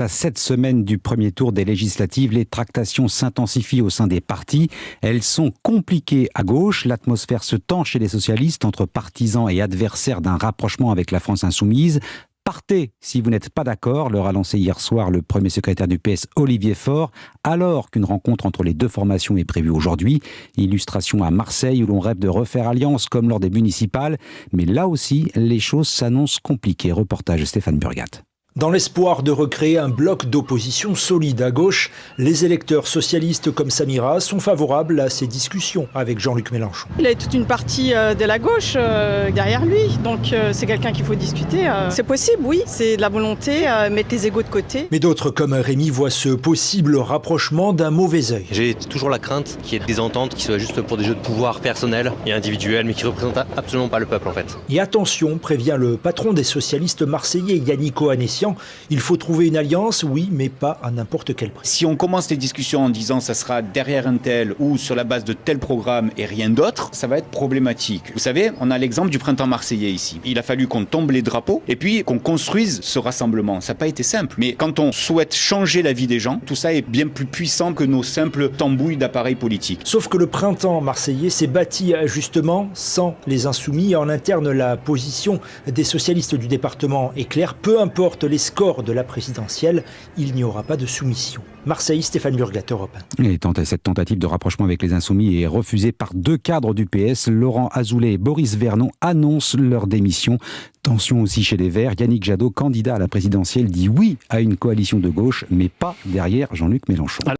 À 7 semaines du premier tour des législatives, les tractations s'intensifient au sein des partis. Elles sont compliquées à gauche. L'atmosphère se tend chez les socialistes entre partisans et adversaires d'un rapprochement avec la France insoumise. Partez si vous n'êtes pas d'accord, leur a lancé hier soir le premier secrétaire du PS, Olivier Faure, alors qu'une rencontre entre les deux formations est prévue aujourd'hui. Illustration à Marseille où l'on rêve de refaire alliance comme lors des municipales. Mais là aussi, les choses s'annoncent compliquées. Reportage Stéphane Burgat. Dans l'espoir de recréer un bloc d'opposition solide à gauche, les électeurs socialistes comme Samira sont favorables à ces discussions avec Jean-Luc Mélenchon. Il a toute une partie de la gauche derrière lui, donc c'est quelqu'un qu'il faut discuter. C'est possible, oui, c'est de la volonté, mettre les égos de côté. Mais d'autres comme Rémi voient ce possible rapprochement d'un mauvais œil. J'ai toujours la crainte qu'il y ait des ententes qui soient juste pour des jeux de pouvoir personnels et individuels, mais qui ne représentent absolument pas le peuple en fait. Et attention, prévient le patron des socialistes marseillais, Yannick Ohanessian, il faut trouver une alliance, oui, mais pas à n'importe quel prix. Si on commence les discussions en disant ça sera derrière un tel ou sur la base de tel programme et rien d'autre, ça va être problématique. Vous savez, on a l'exemple du printemps marseillais ici. Il a fallu qu'on tombe les drapeaux et puis qu'on construise ce rassemblement. Ça n'a pas été simple. Mais quand on souhaite changer la vie des gens, tout ça est bien plus puissant que nos simples tambouilles d'appareils politiques. Sauf que le printemps marseillais s'est bâti justement sans les insoumis. En interne, la position des socialistes du département est claire. Peu importe les scores de la présidentielle, il n'y aura pas de soumission. Marseille, Stéphane Burgat, Europe 1. Et cette tentative de rapprochement avec les Insoumis est refusée par deux cadres du PS. Laurent Azoulay et Boris Vernon annoncent leur démission. Tension aussi chez les Verts. Yannick Jadot, candidat à la présidentielle, dit oui à une coalition de gauche, mais pas derrière Jean-Luc Mélenchon.